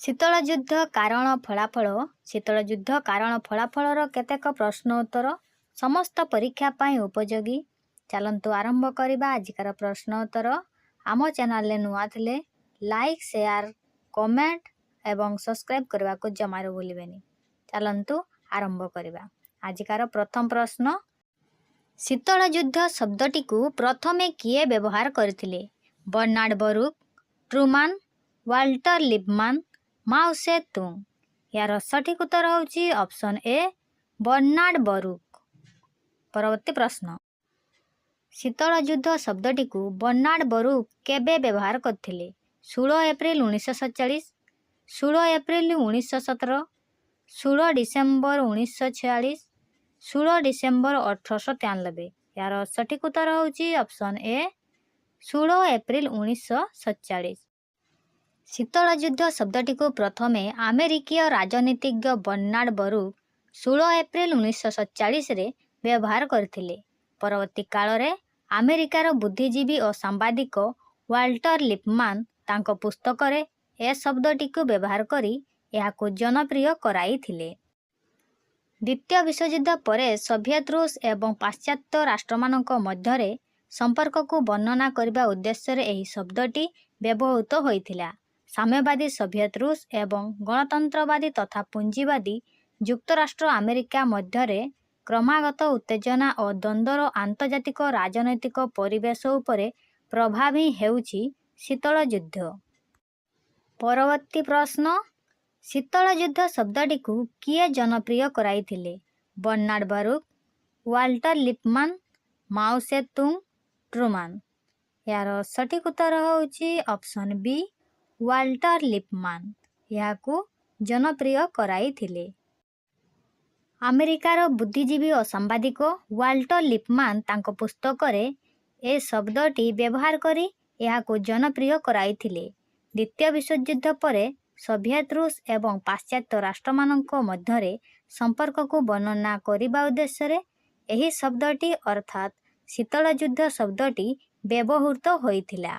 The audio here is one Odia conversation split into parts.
ଶୀତଳ ଯୁଦ୍ଧ କାରଣ ଫଳାଫଳ ଶୀତଳ ଯୁଦ୍ଧ କାରଣ ଫଳାଫଳର କେତେକ ପ୍ରଶ୍ନ ଉତ୍ତର ସମସ୍ତ ପରୀକ୍ଷା ପାଇଁ ଉପଯୋଗୀ। ଚାଲନ୍ତୁ ଆରମ୍ଭ କରିବା ଆଜିକାର ପ୍ରଶ୍ନ ଉତ୍ତର। ଆମ ଚ୍ୟାନେଲରେ ନୂଆ ଥିଲେ ଲାଇକ୍ ସେୟାର କମେଣ୍ଟ ଏବଂ ସବସ୍କ୍ରାଇବ୍ କରିବାକୁ ଜମାରୁ ଭୁଲିବେନି। ଚାଲନ୍ତୁ ଆରମ୍ଭ କରିବା ଆଜିକାର ପ୍ରଥମ ପ୍ରଶ୍ନ। ଶୀତଳ ଯୁଦ୍ଧ ଶବ୍ଦଟିକୁ ପ୍ରଥମେ କିଏ ବ୍ୟବହାର କରିଥିଲେ? ବର୍ନାର୍ଡ ବରୁକ, ଟ୍ରୁମାନ, ୱାଲ୍ଟର ଲିପମାନ, ମାଓ ସେ ତୁଙ୍ଗ। ଏହାର ସଠିକ୍ ଉତ୍ତର ହେଉଛି ଅପସନ୍ ଏ ବର୍ନାର୍ଡ ବରୁକ। ପରବର୍ତ୍ତୀ ପ୍ରଶ୍ନ। ଶୀତଳ ଯୁଦ୍ଧ ଶବ୍ଦଟିକୁ ବର୍ନାର୍ଡ ବରୁକ କେବେ ବ୍ୟବହାର କରିଥିଲେ? 16 ଏପ୍ରିଲ 1947, 16 ଏପ୍ରିଲ 1917, 16 ଡିସେମ୍ବର 1946, 16 ଡିସେମ୍ବର 1893। ଏହାର ସଠିକ୍ ଉତ୍ତର ହେଉଛି ଅପସନ୍ ଏ 16 ଏପ୍ରିଲ 1947। ଶୀତଳ ଯୁଦ୍ଧ ଶବ୍ଦଟିକୁ ପ୍ରଥମେ ଆମେରିକୀୟ ରାଜନୀତିଜ୍ଞ ବର୍ନାର୍ଡ ବରୁକ 16 ଏପ୍ରିଲ 1947ରେ ବ୍ୟବହାର କରିଥିଲେ। ପରବର୍ତ୍ତୀ କାଳରେ ଆମେରିକାର ବୁଦ୍ଧିଜୀବୀ ଓ ସାମ୍ବାଦିକ ୱାଲ୍ଟର ଲିପମାନ ତାଙ୍କ ପୁସ୍ତକରେ ଏ ଶବ୍ଦଟିକୁ ବ୍ୟବହାର କରି ଏହାକୁ ଜନପ୍ରିୟ କରାଇଥିଲେ। ଦ୍ୱିତୀୟ ବିଶ୍ୱଯୁଦ୍ଧ ପରେ ସୋଭିଏତ ରୁଷ ଏବଂ ପାଶ୍ଚାତ୍ୟ ରାଷ୍ଟ୍ରମାନଙ୍କ ମଧ୍ୟରେ ସମ୍ପର୍କକୁ ବର୍ଣ୍ଣନା କରିବା ଉଦ୍ଦେଶ୍ୟରେ ଏହି ଶବ୍ଦଟି ବ୍ୟବହୃତ ହୋଇଥିଲା। ସାମ୍ୟବାଦୀ ସୋଭିଏତ ରୁଷ ଏବଂ ଗଣତନ୍ତ୍ରବାଦୀ ତଥା ପୁଞ୍ଜିବାଦୀ ଯୁକ୍ତରାଷ୍ଟ୍ର ଆମେରିକା ମଧ୍ୟରେ କ୍ରମାଗତ ଉତ୍ତେଜନା ଓ ଦ୍ୱନ୍ଦ୍ୱର ଆନ୍ତର୍ଜାତିକ ରାଜନୈତିକ ପରିବେଶ ଉପରେ ପ୍ରଭାବ ହିଁ ହେଉଛି ଶୀତଳ ଯୁଦ୍ଧ। ପରବର୍ତ୍ତୀ ପ୍ରଶ୍ନ। ଶୀତଳ ଯୁଦ୍ଧ ଶବ୍ଦଟିକୁ କିଏ ଜନପ୍ରିୟ କରାଇଥିଲେ? ବର୍ନାର୍ଡ ବରୁକ, ୱାଲ୍ଟର ଲିପମାନ, ମାଓ ସେ ତୁଙ୍ଗ, ଟ୍ରୁମାନ। ଏହାର ସଠିକ୍ ଉତ୍ତର ହେଉଛି ଅପସନ୍ ବି ୱାଲ୍ଟର ଲିପମାନ। ଏହାକୁ ଜନପ୍ରିୟ କରାଇଥିଲେ। ଆମେରିକାର ବୁଦ୍ଧିଜୀବୀ ଓ ସାମ୍ବାଦିକ ୱାଲ୍ଟର ଲିପମାନ ତାଙ୍କ ପୁସ୍ତକରେ ଏ ଶବ୍ଦଟି ବ୍ୟବହାର କରି ଏହାକୁ ଜନପ୍ରିୟ କରାଇଥିଲେ। ଦ୍ୱିତୀୟ ବିଶ୍ୱଯୁଦ୍ଧ ପରେ ସୋଭିଏତ ରୁଷ ଏବଂ ପାଶ୍ଚାତ୍ୟ ରାଷ୍ଟ୍ରମାନଙ୍କ ମଧ୍ୟରେ ସମ୍ପର୍କକୁ ବର୍ଣ୍ଣନା କରିବା ଉଦ୍ଦେଶ୍ୟରେ ଏହି ଶବ୍ଦଟି ଅର୍ଥାତ୍ ଶୀତଳ ଯୁଦ୍ଧ ଶବ୍ଦଟି ବ୍ୟବହୃତ ହୋଇଥିଲା।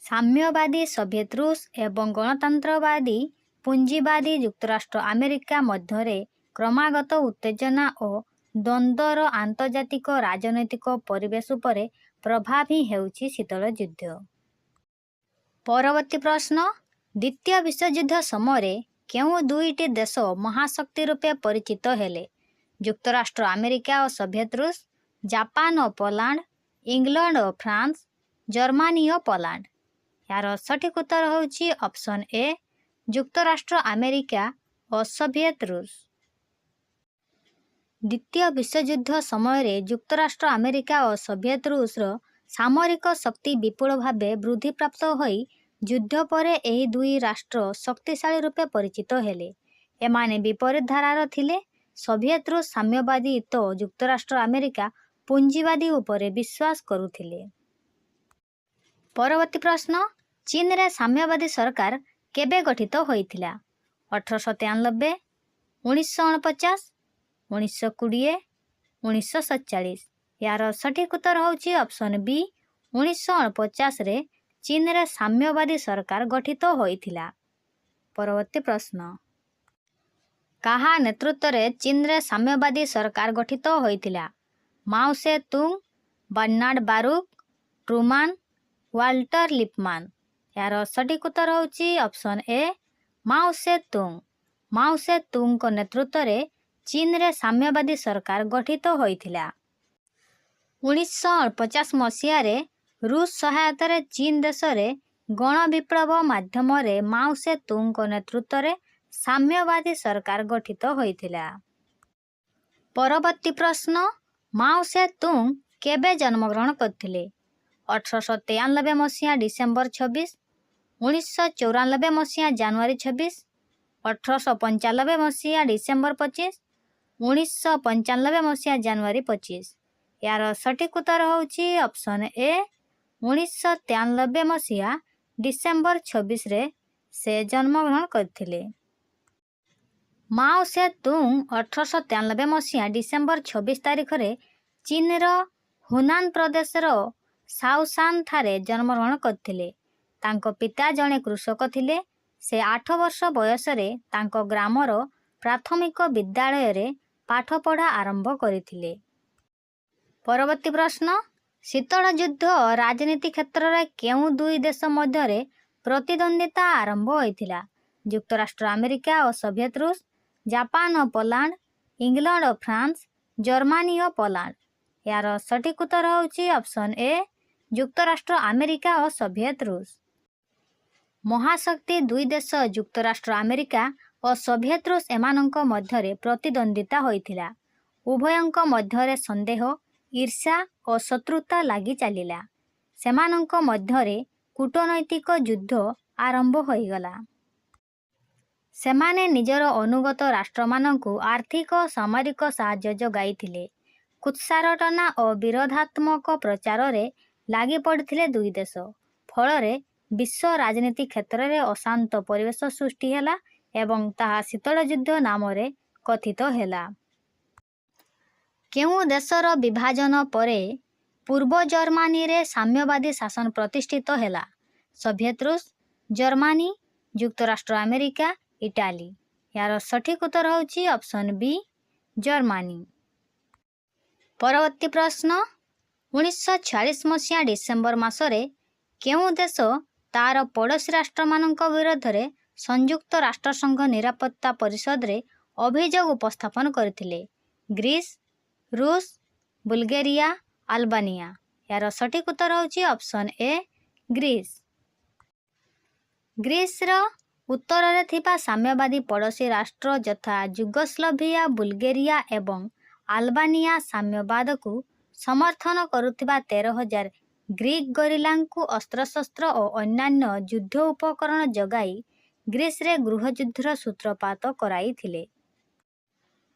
ସାମ୍ୟବାଦୀ ସୋଭିଏତ ରୁଷ ଏବଂ ଗଣତନ୍ତ୍ରବାଦୀ ପୁଞ୍ଜିବାଦୀ ଯୁକ୍ତରାଷ୍ଟ୍ର ଆମେରିକା ମଧ୍ୟରେ କ୍ରମାଗତ ଉତ୍ତେଜନା ଓ ଦ୍ୱନ୍ଦ୍ୱର ଆନ୍ତର୍ଜାତିକ ରାଜନୈତିକ ପରିବେଶ ଉପରେ ପ୍ରଭାବ ହିଁ ହେଉଛି ଶୀତଳ ଯୁଦ୍ଧ। ପରବର୍ତ୍ତୀ ପ୍ରଶ୍ନ। ଦ୍ୱିତୀୟ ବିଶ୍ୱଯୁଦ୍ଧ ସମୟରେ କେଉଁ ଦୁଇଟି ଦେଶ ମହାଶକ୍ତି ରୂପେ ପରିଚିତ ହେଲେ? ଯୁକ୍ତରାଷ୍ଟ୍ର ଆମେରିକା ଓ ସୋଭିଏତ ରୁଷ, ଜାପାନ ଓ ପୋଲାଣ୍ଡ, ଇଂଲଣ୍ଡ ଓ ଫ୍ରାନ୍ସ, ଜର୍ମାନୀ ଓ ପୋଲାଣ୍ଡ। ଏହାର ସଠିକ୍ ଉତ୍ତର ହେଉଛି ଅପସନ୍ ଏ ଯୁକ୍ତରାଷ୍ଟ୍ର ଆମେରିକା ଓ ସୋଭିଏତ ରୁଷ। ଦ୍ୱିତୀୟ ବିଶ୍ୱଯୁଦ୍ଧ ସମୟରେ ଯୁକ୍ତରାଷ୍ଟ୍ର ଆମେରିକା ଓ ସୋଭିଏତ ରୁଷର ସାମରିକ ଶକ୍ତି ବିପୁଳ ଭାବେ ବୃଦ୍ଧିପ୍ରାପ୍ତ ହୋଇ ଯୁଦ୍ଧ ପରେ ଏହି ଦୁଇ ରାଷ୍ଟ୍ର ଶକ୍ତିଶାଳୀ ରୂପେ ପରିଚିତ ହେଲେ। ଏମାନେ ବିପରୀତ ଧାରାର ଥିଲେ। ସୋଭିଏତ ରୁଷ ସାମ୍ୟବାଦୀ ତ ଯୁକ୍ତରାଷ୍ଟ୍ର ଆମେରିକା ପୁଞ୍ଜିବାଦୀ ଉପରେ ବିଶ୍ୱାସ କରୁଥିଲେ। ପରବର୍ତ୍ତୀ ପ୍ରଶ୍ନ। ଚୀନରେ ସାମ୍ୟବାଦୀ ସରକାର କେବେ ଗଠିତ ହୋଇଥିଲା? 1893, 1949, 1920, 1947। ଏହାର ସଠିକ୍ ଉତ୍ତର ହେଉଛି ଅପସନ୍ ବି 1949ରେ ଚୀନରେ ସାମ୍ୟବାଦୀ ସରକାର ଗଠିତ ହୋଇଥିଲା। ପରବର୍ତ୍ତୀ ପ୍ରଶ୍ନ। କାହା ନେତୃତ୍ୱରେ ଚୀନରେ ସାମ୍ୟବାଦୀ ସରକାର ଗଠିତ ହୋଇଥିଲା? ମାଓ ସେ ତୁଙ୍ଗ, ବର୍ନାର୍ଡ ବାରୁକ, ଟ୍ରୁମାନ, ୱାଲ୍ଟର ଲିପମାନ। ଏହାର ସଠିକ୍ ଉତ୍ତର ହେଉଛି ଅପସନ୍ ଏ ମାଓ ସେ ତୁଙ୍ଗ। ମାଓ ସେ ତୁଙ୍ଗଙ୍କ ନେତୃତ୍ୱରେ ଚୀନରେ ସାମ୍ୟବାଦୀ ସରକାର ଗଠିତ ହୋଇଥିଲା। 1949 ମସିହାରେ ରୁଷ ସହାୟତାରେ ଚୀନ ଦେଶରେ ଗଣବିପ୍ଳବ ମାଧ୍ୟମରେ ମାଓ ସେ ତୁଙ୍ଗଙ୍କ ନେତୃତ୍ୱରେ ସାମ୍ୟବାଦୀ ସରକାର ଗଠିତ ହୋଇଥିଲା। ପରବର୍ତ୍ତୀ ପ୍ରଶ୍ନ। ମାଓ ସେ ତୁଙ୍ଗ କେବେ ଜନ୍ମଗ୍ରହଣ କରିଥିଲେ? 1893 ମସିହା ଡିସେମ୍ବର 26, 1994 ମସିହା ଜାନୁଆରୀ 26, 1895 ମସିହା ଡିସେମ୍ବର 25, 1995 ମସିହା ଜାନୁଆରୀ 25। ଏହାର ସଠିକ୍ ଉତ୍ତର ହେଉଛି ଅପସନ୍ ଏ 1993 ମସିହା ଡିସେମ୍ବର 26ରେ ସେ ଜନ୍ମଗ୍ରହଣ କରିଥିଲେ। ମାଓ ସେ ତୁଙ୍ଗ 1893 ମସିହା ଡିସେମ୍ବର 26 ତାରିଖରେ ଚୀନର ହୁନାନ ପ୍ରଦେଶର ସାଓସାନଠାରେ ଜନ୍ମଗ୍ରହଣ କରିଥିଲେ। ତାଙ୍କ ପିତା ଜଣେ କୃଷକ ଥିଲେ। ସେ 8 ବର୍ଷ ବୟସରେ ତାଙ୍କ ଗ୍ରାମର ପ୍ରାଥମିକ ବିଦ୍ୟାଳୟରେ ପାଠପଢ଼ା ଆରମ୍ଭ କରିଥିଲେ। ପରବର୍ତ୍ତୀ ପ୍ରଶ୍ନ, ଶୀତଳ ଯୁଦ୍ଧ ରାଜନୀତି କ୍ଷେତ୍ରରେ କେଉଁ ଦୁଇ ଦେଶ ମଧ୍ୟରେ ପ୍ରତିଦ୍ୱନ୍ଦ୍ୱିତା ଆରମ୍ଭ ହୋଇଥିଲା? ଯୁକ୍ତରାଷ୍ଟ୍ର ଆମେରିକା ଓ ସୋଭିଏତ ରୁଷ, ଜାପାନ ଓ ପୋଲାଣ୍ଡ, ଇଂଲଣ୍ଡ ଓ ଫ୍ରାନ୍ସ, ଜର୍ମାନୀ ଓ ପୋଲାଣ୍ଡ। ଏହାର ସଠିକ୍ ଉତ୍ତର ହେଉଛି ଅପସନ୍ ଏ, ଯୁକ୍ତରାଷ୍ଟ୍ର ଆମେରିକା ଓ ସୋଭିଏତ ରୁଷ। ମହାଶକ୍ତି ଦୁଇ ଦେଶ ଯୁକ୍ତରାଷ୍ଟ୍ର ଆମେରିକା ଓ ସୋଭିଏତ ରୁଷ ଏମାନଙ୍କ ମଧ୍ୟରେ ପ୍ରତିଦ୍ୱନ୍ଦ୍ୱିତା ହୋଇଥିଲା। ଉଭୟଙ୍କ ମଧ୍ୟରେ ସନ୍ଦେହ, ଈର୍ଷା ଓ ଶତ୍ରୁତା ଲାଗି ଚାଲିଲା। ସେମାନଙ୍କ ମଧ୍ୟରେ କୂଟନୈତିକ ଯୁଦ୍ଧ ଆରମ୍ଭ ହୋଇଗଲା। ସେମାନେ ନିଜର ଅନୁଗତ ରାଷ୍ଟ୍ରମାନଙ୍କୁ ଆର୍ଥିକ ଓ ସାମରିକ ସାହାଯ୍ୟ ଯୋଗାଇଥିଲେ। କୁତ୍ସାରଟନା ଓ ବିରୋଧାତ୍ମକ ପ୍ରଚାରରେ ଲାଗି ପଡ଼ିଥିଲେ ଦୁଇ ଦେଶ। ଫଳରେ ବିଶ୍ୱ ରାଜନୀତି କ୍ଷେତ୍ରରେ ଅଶାନ୍ତ ପରିବେଶ ସୃଷ୍ଟି ହେଲା ଏବଂ ତାହା ଶୀତଳ ଯୁଦ୍ଧ ନାମରେ କଥିତ ହେଲା। କେଉଁ ଦେଶର ବିଭାଜନ ପରେ ପୂର୍ବ ଜର୍ମାନୀରେ ସାମ୍ୟବାଦୀ ଶାସନ ପ୍ରତିଷ୍ଠିତ ହେଲା? ସୋଭିଏତ ରୁଷ, ଜର୍ମାନୀ, ଯୁକ୍ତରାଷ୍ଟ୍ର ଆମେରିକା, ଇଟାଲୀ। ଏହାର ସଠିକ୍ ଉତ୍ତର ହେଉଛି ଅପସନ୍ ବି, ଜର୍ମାନୀ। ପରବର୍ତ୍ତୀ ପ୍ରଶ୍ନ, 1946 ମସିହା ଡିସେମ୍ବର ମାସରେ କେଉଁ ଦେଶ ତା'ର ପଡ଼ୋଶୀ ରାଷ୍ଟ୍ରମାନଙ୍କ ବିରୋଧରେ ସଂଯୁକ୍ତ ରାଷ୍ଟ୍ରସଂଘ ନିରାପତ୍ତା ପରିଷଦରେ ଅଭିଯୋଗ ଉପସ୍ଥାପନ କରିଥିଲେ? ଗ୍ରୀସ୍, ରୁଷ, ବୁଲଗେରିଆ, ଆଲବାନିଆ। ଏହାର ସଠିକ୍ ଉତ୍ତର ହେଉଛି ଅପସନ୍ ଏ, ଗ୍ରୀସ୍। ଗ୍ରୀସର ଉତ୍ତରରେ ଥିବା ସାମ୍ୟବାଦୀ ପଡ଼ୋଶୀ ରାଷ୍ଟ୍ର ଯଥା ଯୁଗୋସ୍ଲାଭିଆ, ବୁଲଗେରିଆ ଏବଂ ଆଲବାନିଆ ସାମ୍ୟବାଦକୁ ସମର୍ଥନ କରୁଥିବା 13,000 ଗ୍ରୀକ୍ ଗରିଲାଙ୍କୁ ଅସ୍ତ୍ରଶସ୍ତ୍ର ଓ ଅନ୍ୟାନ୍ୟ ଯୁଦ୍ଧ ଉପକରଣ ଯୋଗାଇ ଗ୍ରୀସରେ ଗୃହଯୁଦ୍ଧର ସୂତ୍ରପାତ କରାଇଥିଲେ।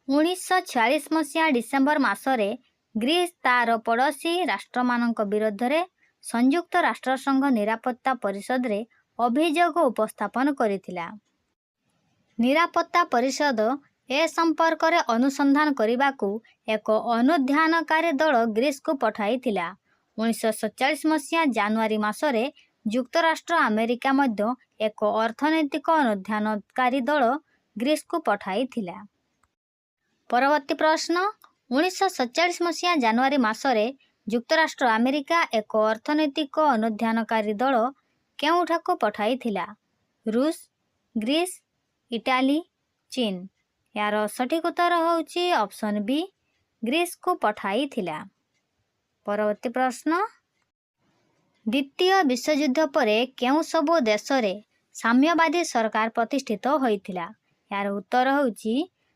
1946 ମସିହା ଡିସେମ୍ବର ମାସରେ ଗ୍ରୀସ୍ ତା'ର ପଡ଼ୋଶୀ ରାଷ୍ଟ୍ରମାନଙ୍କ ବିରୋଧରେ ସଂଯୁକ୍ତ ରାଷ୍ଟ୍ରସଂଘ ନିରାପତ୍ତା ପରିଷଦରେ ଅଭିଯୋଗ ଉପସ୍ଥାପନ କରିଥିଲା। ନିରାପତ୍ତା ପରିଷଦ ଏ ସମ୍ପର୍କରେ ଅନୁସନ୍ଧାନ କରିବାକୁ ଏକ ଅନୁଧ୍ୟାନକାରୀ ଦଳ ଗ୍ରୀସକୁ ପଠାଇଥିଲା। 1947 ମସିହା ଜାନୁଆରୀ ମାସରେ ଯୁକ୍ତରାଷ୍ଟ୍ର ଆମେରିକା ମଧ୍ୟ ଏକ ଅର୍ଥନୈତିକ ଅନୁଧ୍ୟାନକାରୀ ଦଳ ଗ୍ରୀସକୁ ପଠାଇଥିଲା। ପରବର୍ତ୍ତୀ ପ୍ରଶ୍ନ, 1947 ମସିହା ଜାନୁଆରୀ ମାସରେ ଯୁକ୍ତରାଷ୍ଟ୍ର ଆମେରିକା ଏକ ଅର୍ଥନୈତିକ ଅନୁଧ୍ୟାନକାରୀ ଦଳ କେଉଁଠାକୁ ପଠାଇଥିଲା? ରୁଷ, ଗ୍ରୀସ୍, ଇଟାଲୀ, ଚୀନ। ଏହାର ସଠିକ୍ ଉତ୍ତର ହେଉଛି ଅପସନ୍ ବି, ଗ୍ରୀସକୁ ପଠାଇଥିଲା। ପରବର୍ତ୍ତୀ ପ୍ରଶ୍ନ, ଦ୍ୱିତୀୟ ବିଶ୍ୱଯୁଦ୍ଧ ପରେ କେଉଁ ସବୁ ଦେଶରେ ସାମ୍ୟବାଦୀ ସରକାର ପ୍ରତିଷ୍ଠିତ ହୋଇଥିଲା? ଏହାର ଉତ୍ତର ହେଉଛି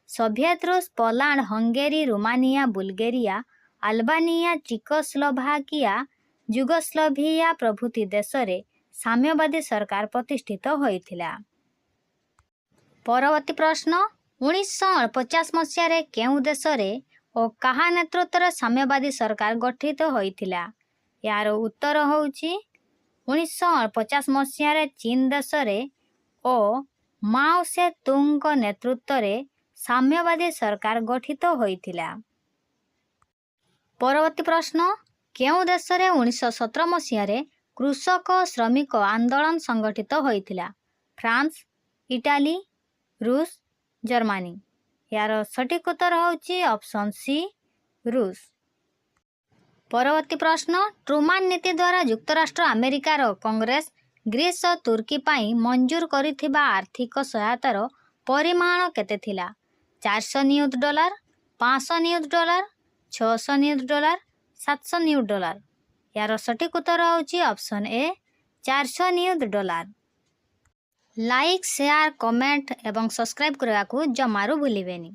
ସୋଭିଏତ ରୁଷ, Poland, Hungary, Romania, Bulgaria, Albania, Czechoslovakia, Yugoslavia ପ୍ରଭୃତି ଦେଶରେ ସାମ୍ୟବାଦୀ ସରକାର ପ୍ରତିଷ୍ଠିତ ହୋଇଥିଲା। ପରବର୍ତ୍ତୀ ପ୍ରଶ୍ନ, 1950 ମସିହାରେ କେଉଁ ଦେଶରେ ଓ କାହା ନେତୃତ୍ୱରେ ସାମ୍ୟବାଦୀ ସରକାର ଗଠିତ ହୋଇଥିଲା? ଏହାର ଉତ୍ତର ହେଉଛି 1950 ମସିହାରେ ଚୀନ ଦେଶରେ ଓ ମାଓ ସେ ତୁଙ୍ଗଙ୍କ ନେତୃତ୍ୱରେ ସାମ୍ୟବାଦୀ ସରକାର ଗଠିତ ହୋଇଥିଲା। ପରବର୍ତ୍ତୀ ପ୍ରଶ୍ନ, କେଉଁ ଦେଶରେ 1917 ମସିହାରେ କୃଷକ ଶ୍ରମିକ ଆନ୍ଦୋଳନ ସଂଗଠିତ ହୋଇଥିଲା? ଫ୍ରାନ୍ସ, ଇଟାଲୀ, ରୁଷ, ଜର୍ମାନୀ। ଏହାର ସଠିକ୍ ଉତ୍ତର ହେଉଛି ଅପସନ୍ ସି, ରୁଷ। ପରବର୍ତ୍ତୀ ପ୍ରଶ୍ନ, ଟ୍ରୁମାନ ନୀତି ଦ୍ୱାରା ଯୁକ୍ତରାଷ୍ଟ୍ର ଆମେରିକାର କଂଗ୍ରେସ ଗ୍ରୀସ୍ ଓ ତୁର୍କୀ ପାଇଁ ମଞ୍ଜୁର କରିଥିବା ଆର୍ଥିକ ସହାୟତାର ପରିମାଣ କେତେ ଥିଲା? 400 ନିୟୁତ ଡଲାର, 500 ନିୟୁତ ଡଲାର, 600 ନିୟୁତ ଡଲାର, 700 ନିୟୁତ ଡଲାର। ଏହାର ସଠିକ୍ ଉତ୍ତର ହେଉଛି ଅପସନ୍ ଏ, 400 ନିୟୁତ ଡଲାର। ଲାଇକ୍, ସେୟାର, କମେଣ୍ଟ ଏବଂ ସବସ୍କ୍ରାଇବ୍ କରିବାକୁ ଜମାରୁ ଭୁଲିବେନି।